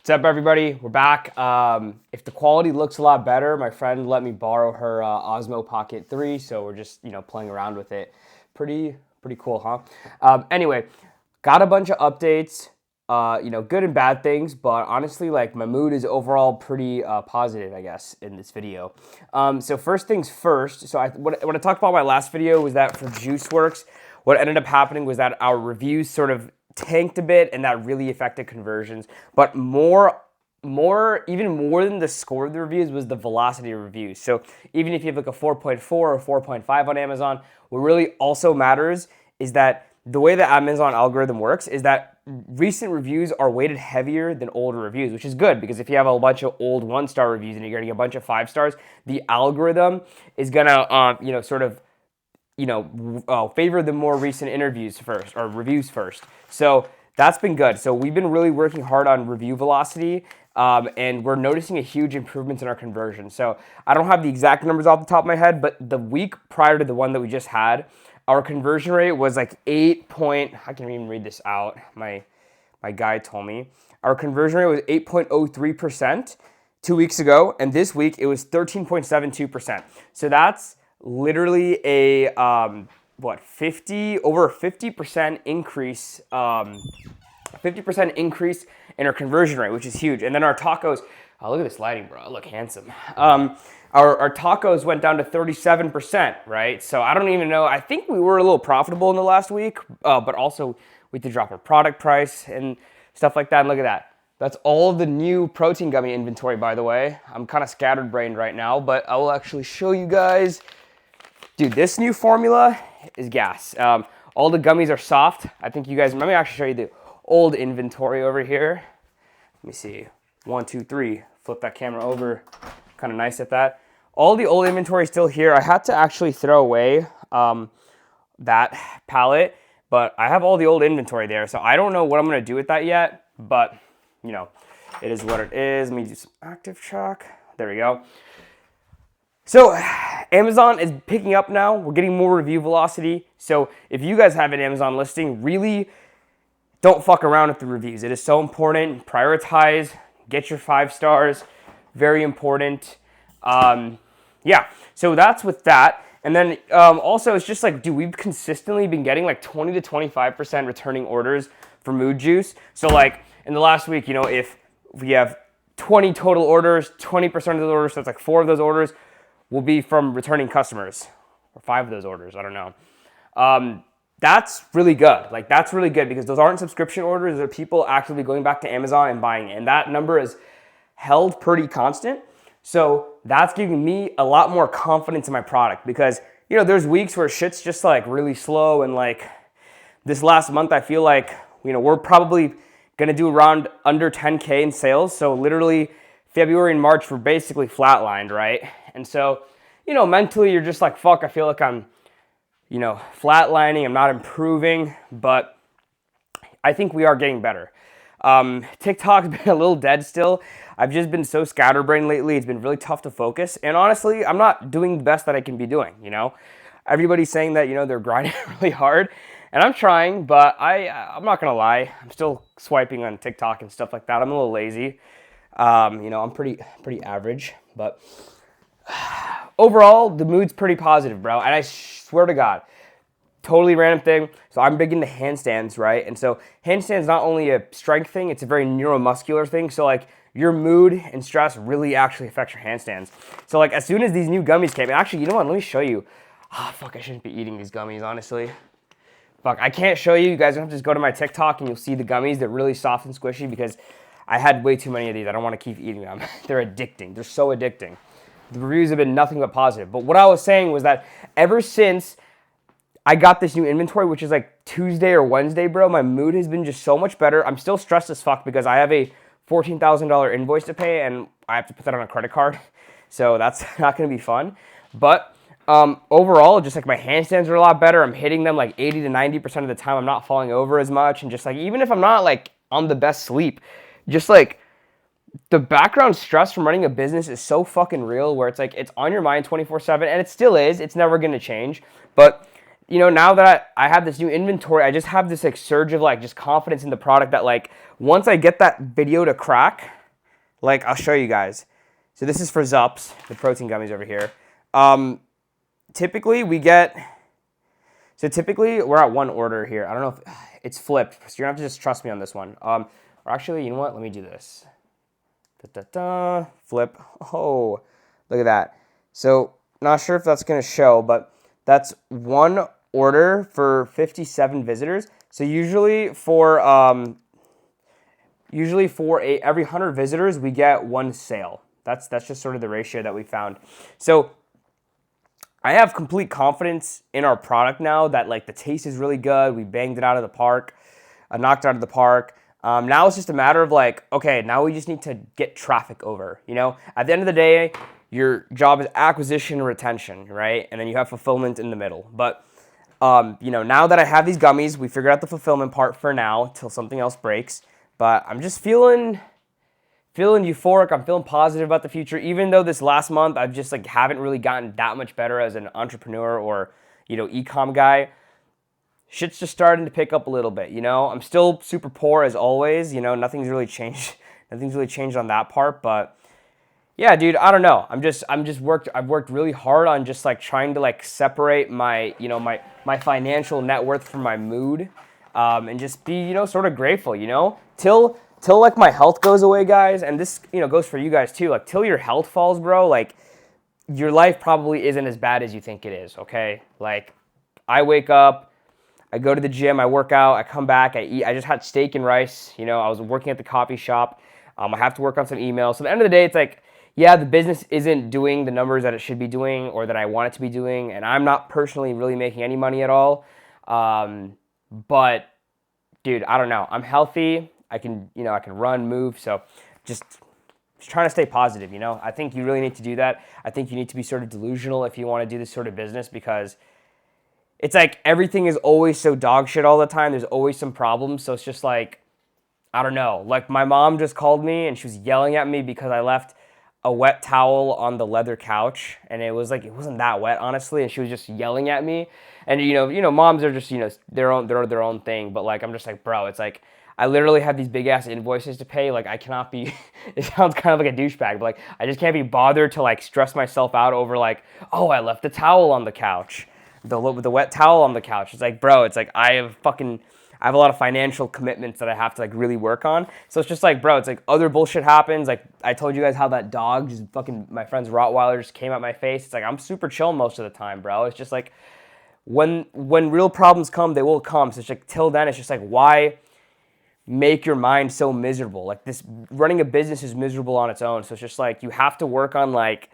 What's up, everybody? We're back. If the quality looks a lot better, my friend let me borrow her Osmo Pocket 3, so we're just playing around with it. Pretty cool, huh? Anyway, got a bunch of updates. Good and bad things, but honestly, like my mood is overall pretty positive, I guess, in this video. So first things first. So what I talked about in my last video was that for JuiceWorks, what ended up happening was that our reviews sort of tanked a bit, and that really affected conversions. But even more than the score of the reviews was the velocity of reviews. So even if you have like a 4.4 or 4.5 on Amazon, what really also matters is that the way the Amazon algorithm works is that recent reviews are weighted heavier than older reviews, which is good because if you have a bunch of old 1-star reviews and you're getting a bunch of 5 stars, the algorithm is gonna favor the more recent interviews first or reviews first. So that's been good. So we've been really working hard on review velocity, and we're noticing a huge improvement in our conversion. So I don't have the exact numbers off the top of my head, but the week prior to the one that we just had, our conversion rate was like I can't even read this out. My guy told me. Our conversion rate was 8.03% 2 weeks ago, and this week it was 13.72%. So that's literally a over a 50% increase, 50% increase in our conversion rate, which is huge. And then our tacos, oh, look at this lighting, bro. I look handsome. Our tacos went down to 37%, right? So I don't even know. I think we were a little profitable in the last week, but also we had to drop our product price and stuff like that. And look at that. That's all the new protein gummy inventory, by the way. I'm kind of scattered-brained right now, but I will actually show you guys. Dude, this new formula is gas. All the gummies are soft. I think you guys, let me actually show you the old inventory over here. Let me see. 1, 2, 3. Flip that camera over. Kind of nice at that. All the old inventory is still here. I had to actually throw away that pallet, but I have all the old inventory there. So I don't know what I'm going to do with that yet, but it is what it is. Let me do some active track. There we go. So Amazon is picking up now. We're getting more review velocity. So if you guys have an Amazon listing, really don't fuck around with the reviews. It is so important. Prioritize. Get your 5 stars. Very important. So that's with that. And then also it's just like, dude, we've consistently been getting like 20 to 25% returning orders for Mood Juice. So like in the last week, if we have 20 total orders, 20% of those orders, so it's like 4 of those orders will be from returning customers, or 5 of those orders, I don't know. That's really good. Like, that's really good because those aren't subscription orders. They're people actively going back to Amazon and buying it. And that number is held pretty constant. So that's giving me a lot more confidence in my product because, there's weeks where shit's just like really slow. And like this last month, I feel like, we're probably going to do around under 10K in sales. So literally February and March were basically flatlined, right? And so, mentally you're just like, fuck, I feel like I'm, flatlining, I'm not improving, but I think we are getting better. TikTok's been a little dead still. I've just been so scatterbrained lately. It's been really tough to focus. And honestly, I'm not doing the best that I can be doing, Everybody's saying that, they're grinding really hard. And I'm trying, but I'm not going to lie. I'm still swiping on TikTok and stuff like that. I'm a little lazy. I'm pretty average, but overall, the mood's pretty positive, bro. And I swear to God, totally random thing. So I'm big into handstands, right? And so handstands not only a strength thing, it's a very neuromuscular thing. So like your mood and stress really actually affects your handstands. So like as soon as these new gummies came, actually, you know what? Let me show you. Oh, fuck, I shouldn't be eating these gummies, honestly. Fuck, I can't show you. You guys don't have to just go to my TikTok and you'll see the gummies. They're really soft and squishy because I had way too many of these. I don't want to keep eating them. They're addicting. They're so addicting. The reviews have been nothing but positive. But what I was saying was that ever since I got this new inventory, which is like Tuesday or Wednesday, bro, my mood has been just so much better. I'm still stressed as fuck because I have a $14,000 invoice to pay and I have to put that on a credit card. So that's not going to be fun. But overall, just like my handstands are a lot better. I'm hitting them like 80 to 90% of the time. I'm not falling over as much. And just like, even if I'm not like on the best sleep, just like the background stress from running a business is so fucking real where it's like it's on your mind 24/7, and it still is. It's never going to change. But you know, now that I have this new inventory, I just have this like surge of like just confidence in the product that like once I get that video to crack, like I'll show you guys. So this is for Zups, the protein gummies over here. Typically we're at one order here. I don't know if it's flipped, so you're gonna have to just trust me on this one. Or actually, you know what? Let me do this. Flip. Oh, look at that. So not sure if that's gonna show, but that's one order for 57 visitors. So usually for every 100 visitors, we get one sale. That's just sort of the ratio that we found. So I have complete confidence in our product now that like the taste is really good. We banged it out of the park, knocked it out of the park. Now it's just a matter of like, okay, now we just need to get traffic over, you know? At the end of the day, your job is acquisition and retention, right? And then you have fulfillment in the middle. But, you know, now that I have these gummies, we figured out the fulfillment part for now till something else breaks. But I'm just feeling euphoric. I'm feeling positive about the future, even though this last month I've just like haven't really gotten that much better as an entrepreneur or, you know, ecom guy. Shit's just starting to pick up a little bit, you know? I'm still super poor as always, you know, nothing's really changed on that part, but yeah, dude, I don't know. I've worked really hard on just like trying to like separate my, you know, my financial net worth from my mood, and just be, you know, sort of grateful, you know, till like my health goes away, guys. And this, you know, goes for you guys too. Like till your health falls, bro, like your life probably isn't as bad as you think it is. Okay. Like I wake up, I go to the gym, I work out, I come back, I eat. I just had steak and rice. You know, I was working at the coffee shop. I have to work on some emails. So at the end of the day, it's like, yeah, the business isn't doing the numbers that it should be doing or that I want it to be doing. And I'm not personally really making any money at all. But dude, I don't know. I'm healthy. I can run, move. So just trying to stay positive, you know? I think you really need to do that. I think you need to be sort of delusional if you want to do this sort of business, because it's like everything is always so dog shit all the time. There's always some problems. So it's just like, I don't know. Like my mom just called me and she was yelling at me because I left a wet towel on the leather couch, and it wasn't that wet, honestly, and she was just yelling at me. And you know moms are just, you know, their own thing, but like I'm just like, bro, it's like I literally have these big ass invoices to pay. Like I cannot be it sounds kind of like a douchebag, but like I just can't be bothered to like stress myself out over like, oh, I left the towel on the couch, the wet towel on the couch. It's like, bro, it's like I have a lot of financial commitments that I have to like really work on. So it's just like, bro, it's like other bullshit happens. Like I told you guys how that dog, just fucking my friend's Rottweiler, just came at my face. It's like I'm super chill most of the time, bro. It's just like when real problems come, they will come. So it's like till then, it's just like, why make your mind so miserable? Like this running a business is miserable on its own. So it's just like you have to work on like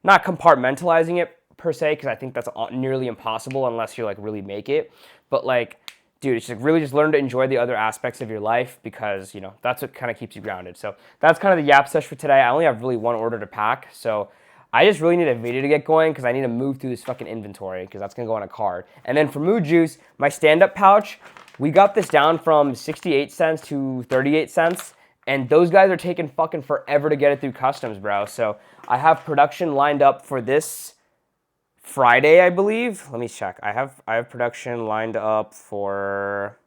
not compartmentalizing it per se, because I think that's nearly impossible unless you like really make it. But like, dude, it's like really just learn to enjoy the other aspects of your life, because, you know, that's what kind of keeps you grounded. So that's kind of the yap sesh for today. I only have really one order to pack. So I just really need a video to get going because I need to move through this fucking inventory, because that's going to go on a card. And then for Mood Juice, my stand-up pouch, we got this down from 68 cents to 38 cents. And those guys are taking fucking forever to get it through customs, bro. So I have production lined up for this Friday, I believe. Let me check. I have production lined up for,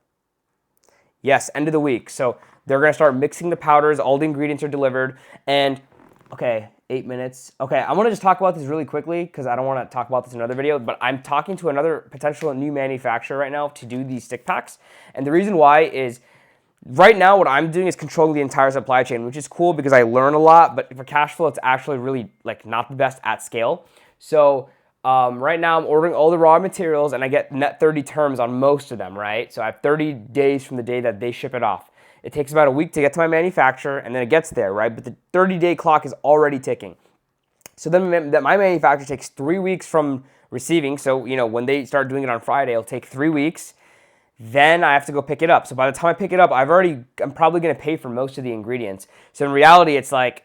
yes, end of the week. So they're going to start mixing the powders. All the ingredients are delivered. And, okay, 8 minutes. Okay, I want to just talk about this really quickly because I don't want to talk about this in another video, but I'm talking to another potential new manufacturer right now to do these stick packs. And the reason why is right now what I'm doing is controlling the entire supply chain, which is cool because I learn a lot, but for cash flow, it's actually really like not the best at scale. So right now I'm ordering all the raw materials and I get net 30 terms on most of them, right? So I have 30 days from the day that they ship it off. It takes about a week to get to my manufacturer and then it gets there, right? But the 30-day clock is already ticking. So then my manufacturer takes 3 weeks from receiving. So, you know, when they start doing it on Friday, it'll take 3 weeks. Then I have to go pick it up. So by the time I pick it up, I'm probably going to pay for most of the ingredients. So in reality, it's like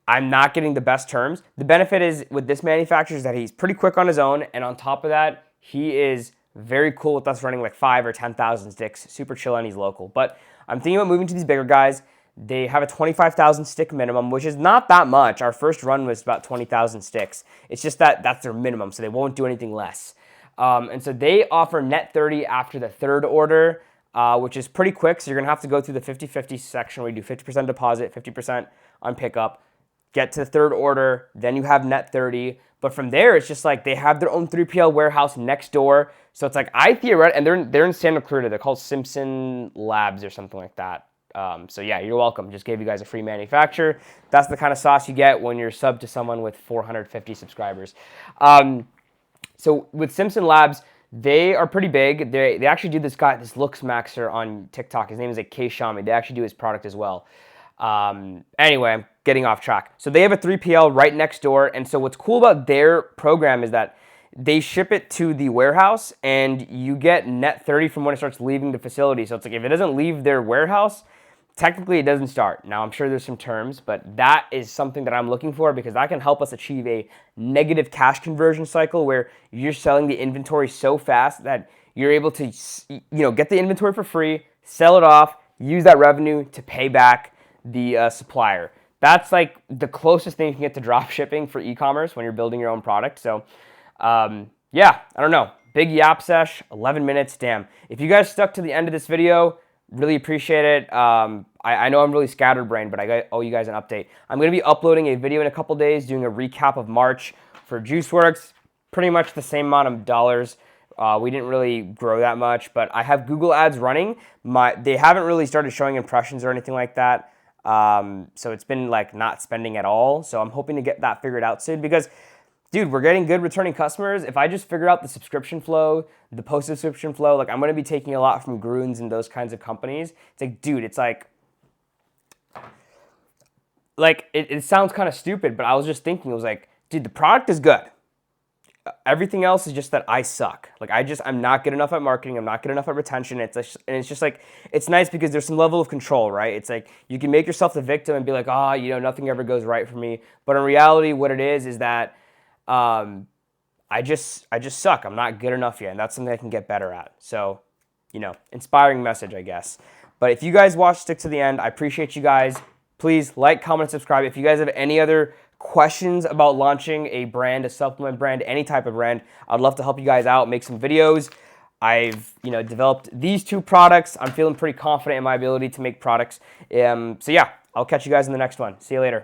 I'm not getting the best terms. The benefit is with this manufacturer is that he's pretty quick on his own. And on top of that, he is very cool with us running like 5,000 or 10,000 sticks. Super chill and he's local. But I'm thinking about moving to these bigger guys. They have a 25,000 stick minimum, which is not that much. Our first run was about 20,000 sticks. It's just that that's their minimum, so they won't do anything less. And so they offer net 30 after the third order, which is pretty quick. So you're going to have to go through the 50-50 section where you do 50% deposit, 50% on pickup, get to the third order, then you have net 30. But from there, it's just like they have their own 3PL warehouse next door. So it's like and they're in Santa Clarita. They're called Simpson Labs or something like that. So yeah, you're welcome. Just gave you guys a free manufacturer. That's the kind of sauce you get when you're subbed to someone with 450 subscribers. So with Simpson Labs, they are pretty big. They actually do this Looks Maxer on TikTok. His name is like K Shami. They actually do his product as well. Anyway, I'm getting off track. So they have a 3PL right next door. And so what's cool about their program is that they ship it to the warehouse and you get net 30 from when it starts leaving the facility. So it's like if it doesn't leave their warehouse, technically it doesn't start. Now I'm sure there's some terms, but that is something that I'm looking for because that can help us achieve a negative cash conversion cycle where you're selling the inventory so fast that you're able to, get the inventory for free, sell it off, use that revenue to pay back the supplier. That's like the closest thing you can get to drop shipping for e-commerce when you're building your own product. So yeah, I don't know. Big yap sesh, 11 minutes, damn. If you guys stuck to the end of this video, really appreciate it. I know I'm really scatterbrained, but I owe you guys an update. I'm going to be uploading a video in a couple days doing a recap of March for JuiceWorks. Pretty much the same amount of dollars. We didn't really grow that much, but I have Google ads running. They haven't really started showing impressions or anything like that. So it's been like not spending at all. So I'm hoping to get that figured out soon because, dude, we're getting good returning customers. If I just figure out the subscription flow, the post-subscription flow, like I'm going to be taking a lot from Grunes and those kinds of companies. It's like, dude, it's like it sounds kind of stupid, but I was just thinking, it was like, dude, the product is good. Everything else is just that I suck. Like I'm not good enough at marketing. I'm not good enough at retention. It's just like, it's nice because there's some level of control, right? It's like you can make yourself the victim and be like, nothing ever goes right for me. But in reality, what it is that I just suck. I'm not good enough yet, and that's something I can get better at. So, inspiring message, I guess. But if you guys stick to the end, I appreciate you guys. Please like, comment, and subscribe. If you guys have any other questions about launching a brand, a supplement brand, any type of brand, I'd love to help you guys out, make some videos. I've developed these 2 products. I'm feeling pretty confident in my ability to make products. So yeah, I'll catch you guys in the next one. See you later.